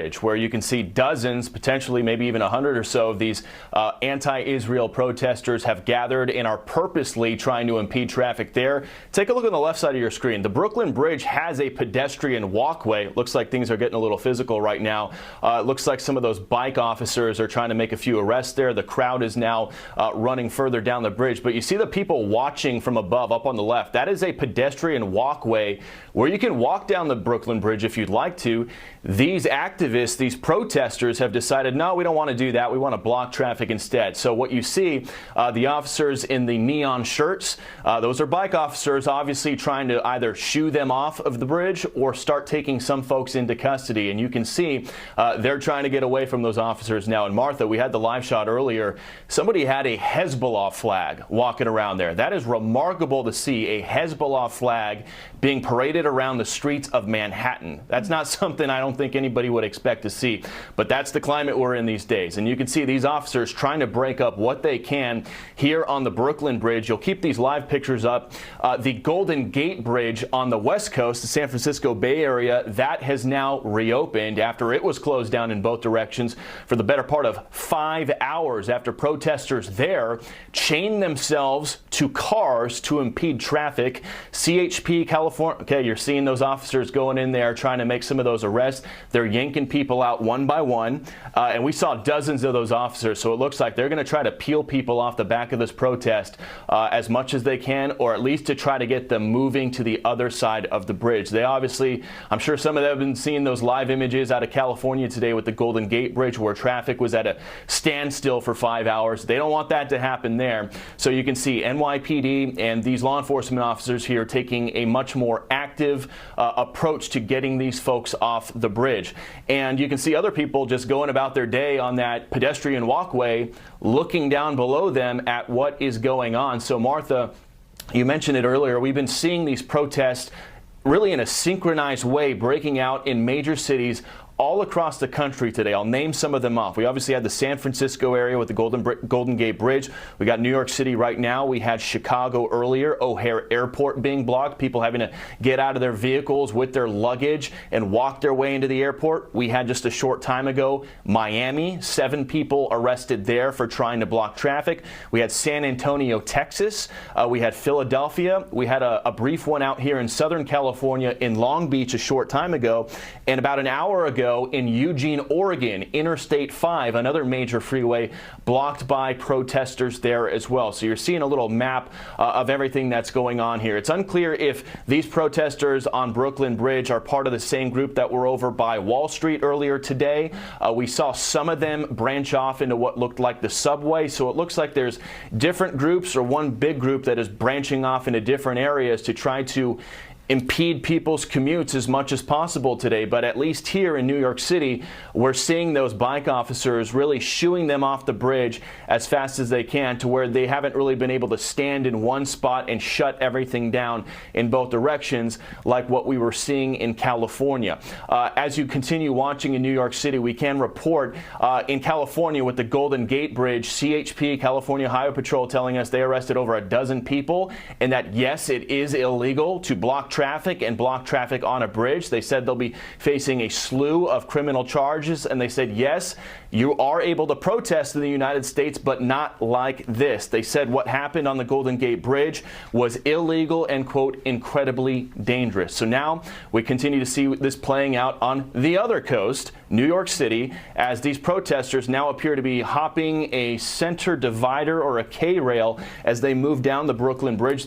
Bridge, where you can see dozens, potentially maybe even 100 or so of these anti-Israel protesters have gathered and are purposely trying to impede traffic there. Take a look on the left side of your screen. The Brooklyn Bridge has a pedestrian walkway. Looks like things are getting a little physical right now. It looks like some of those bike officers are trying to make a few arrests there. The crowd is now running further down the bridge. But you see the people watching from above up on the left. That is a pedestrian walkway where you can walk down the Brooklyn Bridge if you'd like to. These activists, these protesters have decided, no, we don't want to do that. We want to block traffic instead. So what you see, the officers in the neon shirts, those are bike officers obviously trying to either shoo them off of the bridge or start taking some folks into custody. And you can see they're trying to get away from those officers now. And Martha, we had the live shot earlier. Somebody had a Hezbollah flag walking around there. That is remarkable to see, a Hezbollah flag being paraded around the streets of Manhattan. That's not something I don't think anybody would expect to see, but that's the climate we're in these days. And you can see these officers trying to break up what they can here on the Brooklyn Bridge. You'll keep these live pictures up. The Golden Gate Bridge on the West Coast, the San Francisco Bay Area, that has now reopened after it was closed down in both directions for the better part of 5 hours after protesters there chained themselves to cars to impede traffic. CHP California, okay, you're seeing those officers going in there trying to make some of those arrests. They're yanking people out one by one, and we saw dozens of those officers, so it looks like they're going to try to peel people off the back of this protest as much as they can, or at least to try to get them moving to the other side of the bridge. They obviously, I'm sure some of them have been seeing those live images out of California today with the Golden Gate Bridge where traffic was at a standstill for 5 hours. They don't want that to happen there. So you can see NYPD and these law enforcement officers here taking a much more active approach to getting these folks off the bridge. And you can see other people just going about their day on that pedestrian walkway, looking down below them at what is going on. So Martha, you mentioned it earlier, we've been seeing these protests really in a synchronized way breaking out in major cities all across the country today. I'll name some of them off. We obviously had the San Francisco area with the Golden Gate Bridge. We got New York City right now. We had Chicago earlier, O'Hare Airport being blocked, people having to get out of their vehicles with their luggage and walk their way into the airport. We had just a short time ago Miami, 7 people arrested there for trying to block traffic. We had San Antonio, Texas. We had Philadelphia. We had a brief one out here in Southern California in Long Beach a short time ago. And about an hour ago, in Eugene, Oregon, Interstate 5, another major freeway, blocked by protesters there as well. So you're seeing a little map of everything that's going on here. It's unclear if these protesters on Brooklyn Bridge are part of the same group that were over by Wall Street earlier today. We saw some of them branch off into what looked like the subway. So it looks like there's different groups or one big group that is branching off into different areas to try to impede people's commutes as much as possible today. But at least here in New York City, we're seeing those bike officers really shooing them off the bridge as fast as they can to where they haven't really been able to stand in one spot and shut everything down in both directions like what we were seeing in California. As you continue watching in New York City, we can report in California with the Golden Gate Bridge, CHP, California Highway Patrol, telling us they arrested over a dozen people and that, yes, it is illegal to block traffic and block traffic on a bridge. They said they'll be facing a slew of criminal charges, and they said, yes, you are able to protest in the United States, but not like this. They said what happened on the Golden Gate Bridge was illegal and, quote, incredibly dangerous. So now we continue to see this playing out on the other coast, New York City, as these protesters now appear to be hopping a center divider or a K-rail as they move down the Brooklyn Bridge.